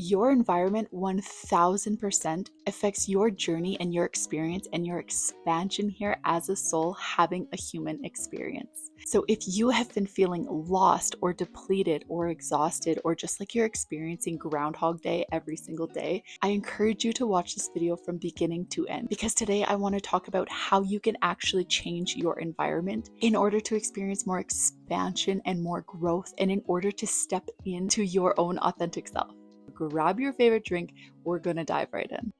Your environment 1000% affects your journey and your experience and your expansion here as a soul having a human experience. So if you have been feeling lost or depleted or exhausted, or just like you're experiencing Groundhog Day every single day, I encourage you to watch this video from beginning to end, because today I want to talk about how you can actually change your environment in order to experience more expansion and more growth, and in order to step into your own authentic self. Grab your favorite drink, we're gonna dive right in.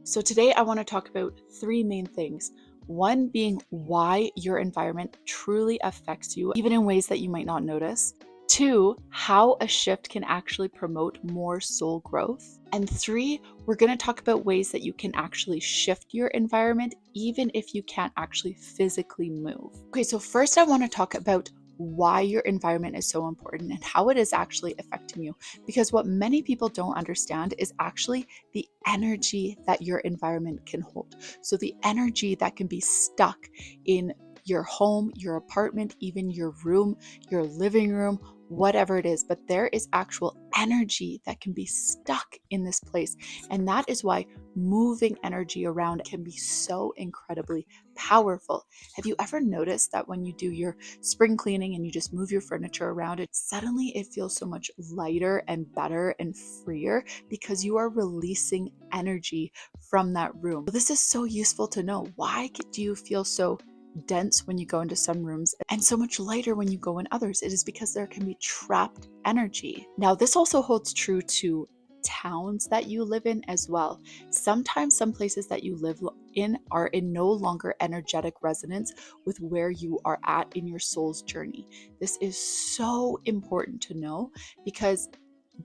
So today I want to talk about three main things. One being why your environment truly affects you, even in ways that you might not notice. Two, how a shift can actually promote more soul growth. And three, we're going to talk about ways that you can actually shift your environment, even if you can't actually physically move. Okay, so first I want to talk about why your environment is so important and how it is actually affecting you. Because what many people don't understand is actually the energy that your environment can hold. So the energy that can be stuck in your home, your apartment, even your room, your living room, whatever it is, but there is actual energy that can be stuck in this place. And that is why moving energy around can be so incredibly powerful. Have you ever noticed that when you do your spring cleaning and you just move your furniture around, suddenly it feels so much lighter and better and freer because you are releasing energy from that room? This is so useful to know. Why do you feel so dense when you go into some rooms and so much lighter when you go in others? It is because there can be trapped energy. Now, this also holds true to towns that you live in as well. Sometimes some places that you live in are in no longer energetic resonance with where you are at in your soul's journey. This is so important to know because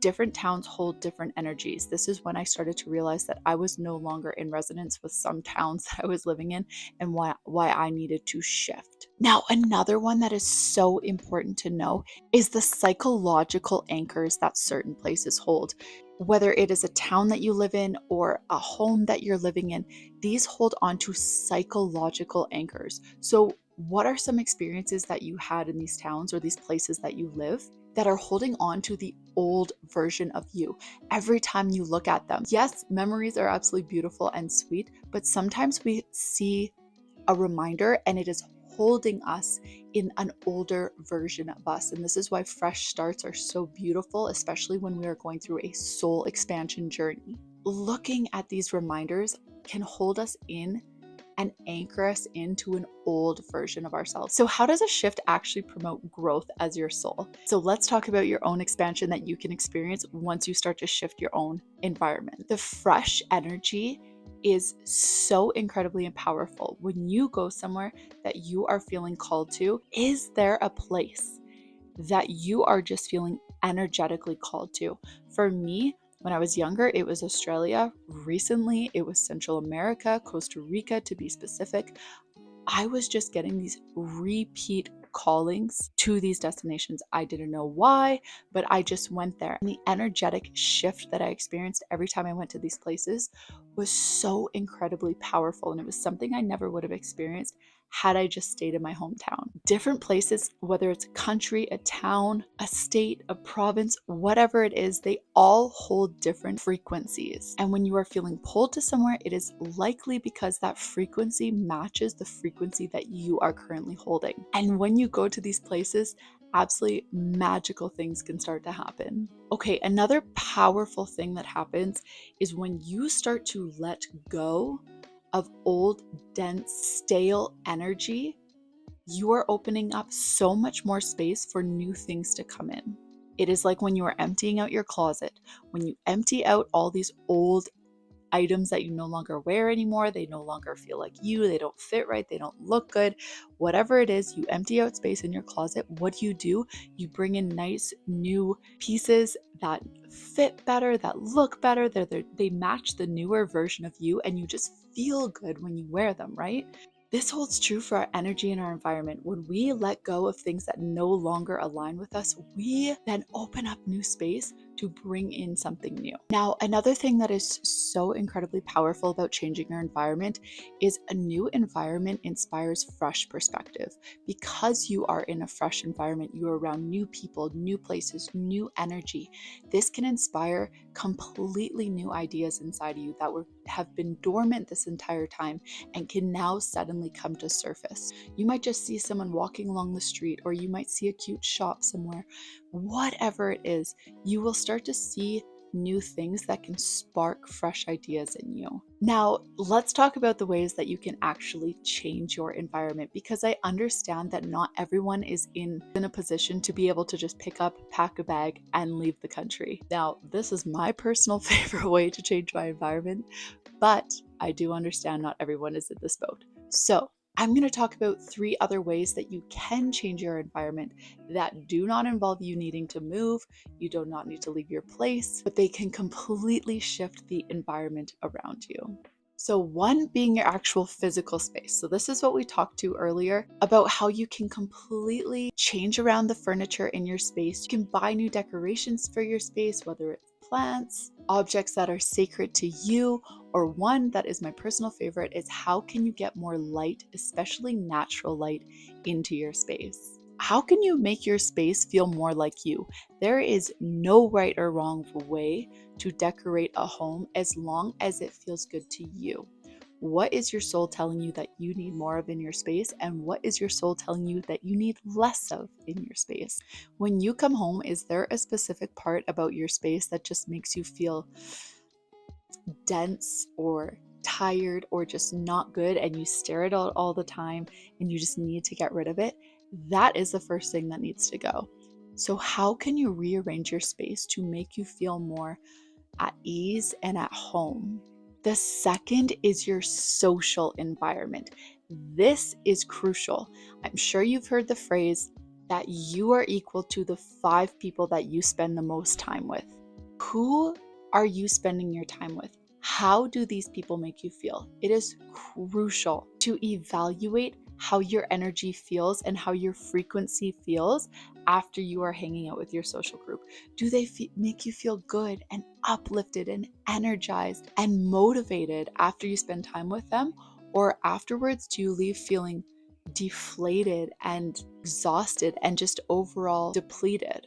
different towns hold different energies. This is when I started to realize that I was no longer in resonance with some towns that I was living in, and why I needed to shift. Now, another one that is so important to know is the psychological anchors that certain places hold. Whether it is a town that you live in or a home that you're living in, these hold on to psychological anchors. So what are some experiences that you had in these towns or these places that you live that are holding on to the old version of you every time you look at them? Yes, memories are absolutely beautiful and sweet, but sometimes we see a reminder and it is holding us in an older version of us. And this is why fresh starts are so beautiful, especially when we are going through a soul expansion journey. Looking at these reminders can hold us in and anchor us into an old version of ourselves. So how does a shift actually promote growth as your soul? So let's talk about your own expansion that you can experience once you start to shift your own environment. The fresh energy is so incredibly powerful. When you go somewhere that you are feeling called to, is there a place that you are just feeling energetically called to? For me, when I was younger, it was Australia. Recently, it was Central America, Costa Rica to be specific. I was just getting these repeat callings to these destinations. I didn't know why, but I just went there. And the energetic shift that I experienced every time I went to these places was so incredibly powerful. And it was something I never would have experienced had I just stayed in my hometown. Different places, whether it's a country, a town, a state, a province, whatever it is, they all hold different frequencies. And when you are feeling pulled to somewhere, it is likely because that frequency matches the frequency that you are currently holding. And when you go to these places, absolutely magical things can start to happen. Okay, another powerful thing that happens is when you start to let go of old, dense, stale energy, you are opening up so much more space for new things to come in. It is like when you are emptying out your closet, when you empty out all these old items that you no longer wear anymore, they no longer feel like you, they don't fit right, they don't look good, whatever it is, you empty out space in your closet. What do? You bring in nice new pieces that fit better, that look better, they match the newer version of you, and you just feel good when you wear them, right? This holds true for our energy and our environment. When we let go of things that no longer align with us, we then open up new space to bring in something new. Now, another thing that is so incredibly powerful about changing your environment is a new environment inspires fresh perspective. Because you are in a fresh environment, you're around new people, new places, new energy. This can inspire completely new ideas inside of you that have been dormant this entire time and can now suddenly come to surface. You might just see someone walking along the street, or you might see a cute shop somewhere. Whatever it is, you will start to see new things that can spark fresh ideas in you. Now, let's talk about the ways that you can actually change your environment, because I understand that not everyone is in a position to be able to just pick up, pack a bag, and leave the country. Now, this is my personal favorite way to change my environment, but I do understand not everyone is in this boat. So, I'm going to talk about 3 other ways that you can change your environment that do not involve you needing to move. You do not need to leave your place, but they can completely shift the environment around you. So, one being your actual physical space. So, this is what we talked to earlier about how you can completely change around the furniture in your space. You can buy new decorations for your space, whether it's plants, objects that are sacred to you, or one that is my personal favorite is how can you get more light, especially natural light, into your space? How can you make your space feel more like you? There is no right or wrong way to decorate a home as long as it feels good to you. What is your soul telling you that you need more of in your space? And what is your soul telling you that you need less of in your space? When you come home, is there a specific part about your space that just makes you feel dense or tired or just not good, and you stare at it all the time and you just need to get rid of it? That is the first thing that needs to go. So how can you rearrange your space to make you feel more at ease and at home? The second is your social environment. This is crucial. I'm sure you've heard the phrase that you are equal to the 5 people that you spend the most time with. Who are you spending your time with? How do these people make you feel? It is crucial to evaluate how your energy feels and how your frequency feels after you are hanging out with your social group. Do they make you feel good and uplifted and energized and motivated after you spend time with them? Or afterwards, do you leave feeling deflated and exhausted and just overall depleted?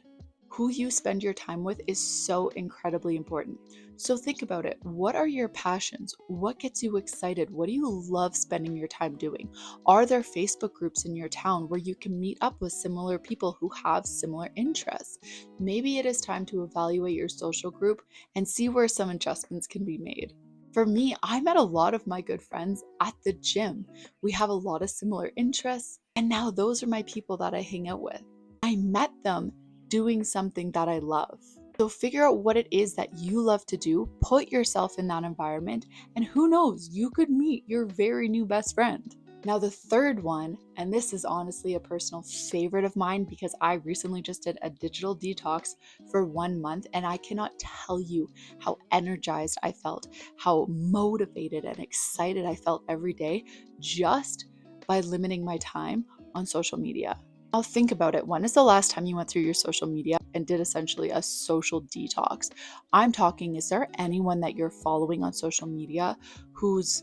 Who you spend your time with is so incredibly important. So think about it. What are your passions? What gets you excited? What do you love spending your time doing? Are there Facebook groups in your town where you can meet up with similar people who have similar interests? Maybe it is time to evaluate your social group and see where some adjustments can be made. For me, I met a lot of my good friends at the gym. We have a lot of similar interests, and now those are my people that I hang out with. I met them doing something that I love. So figure out what it is that you love to do, put yourself in that environment, and who knows, you could meet your very new best friend. Now, the third one, and this is honestly a personal favorite of mine because I recently just did a digital detox for 1 month, and I cannot tell you how energized I felt, how motivated and excited I felt every day just by limiting my time on social media. Now think about it. When is the last time you went through your social media and did essentially a social detox? I'm talking, is there anyone that you're following on social media whose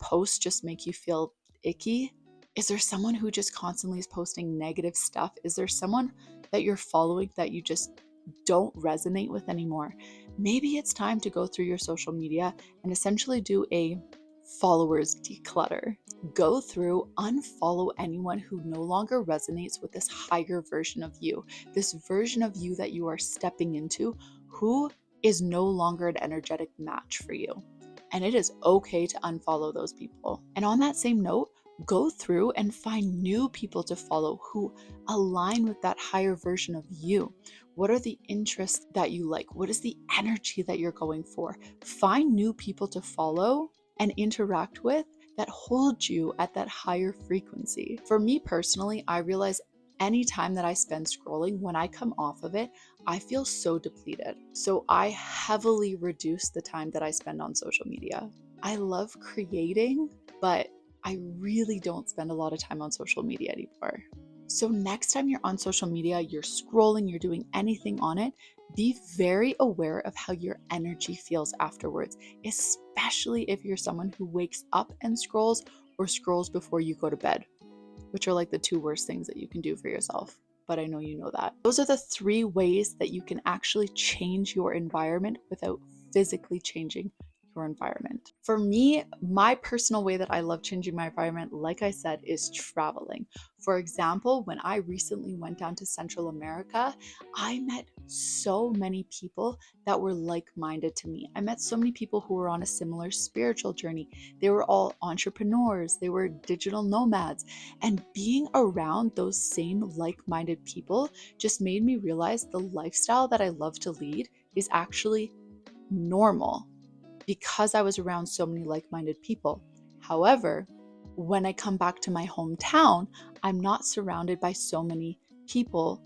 posts just make you feel icky? Is there someone who just constantly is posting negative stuff? Is there someone that you're following that you just don't resonate with anymore? Maybe it's time to go through your social media and essentially do a followers declutter. Go through, unfollow anyone who no longer resonates with this higher version of you, this version of you that you are stepping into, who is no longer an energetic match for you. And it is okay to unfollow those people. And on that same note, go through and find new people to follow who align with that higher version of you. What are the interests that you like? What is the energy that you're going for? Find new people to follow and interact with that hold you at that higher frequency. For me personally, I realize anytime that I spend scrolling, when I come off of it, I feel so depleted. So I heavily reduce the time that I spend on social media. I love creating, but I really don't spend a lot of time on social media anymore. So next time you're on social media, you're scrolling, you're doing anything on it, Be very aware of how your energy feels afterwards, especially if you're someone who wakes up and scrolls or scrolls before you go to bed, which are like the two worst things that you can do for yourself. But I know you know that. Those are the 3 ways that you can actually change your environment without physically changing your environment. For me, my personal way that I love changing my environment, like I said, is traveling. For example, when I recently went down to Central America, I met so many people that were like-minded to me. I met so many people who were on a similar spiritual journey. They were all entrepreneurs, they were digital nomads, and being around those same like-minded people just made me realize the lifestyle that I love to lead is actually normal because I was around so many like-minded people. However, when I come back to my hometown, I'm not surrounded by so many people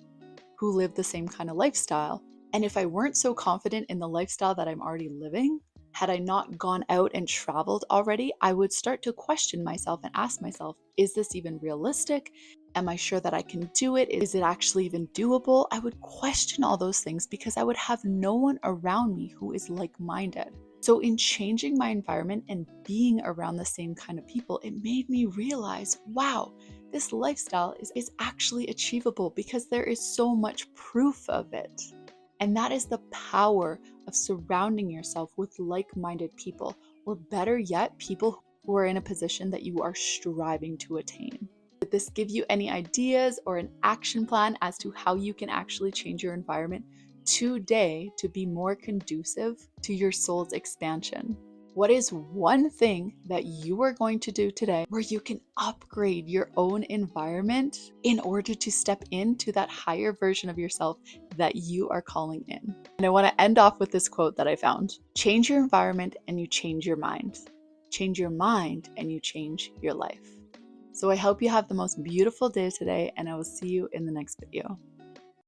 who live the same kind of lifestyle. And if I weren't so confident in the lifestyle that I'm already living, had I not gone out and traveled already, I would start to question myself and ask myself, is this even realistic? Am I sure that I can do it? Is it actually even doable? I would question all those things because I would have no one around me who is like-minded. So in changing my environment and being around the same kind of people, it made me realize, wow, this lifestyle is actually achievable because there is so much proof of it. And that is the power of surrounding yourself with like-minded people, or better yet, people who are in a position that you are striving to attain. Did this give you any ideas or an action plan as to how you can actually change your environment today to be more conducive to your soul's expansion? What is one thing that you are going to do today where you can upgrade your own environment in order to step into that higher version of yourself that you are calling in? And I want to end off with this quote that I found. Change your environment and you change your mind. Change your mind and you change your life. So I hope you have the most beautiful day today, and I will see you in the next video.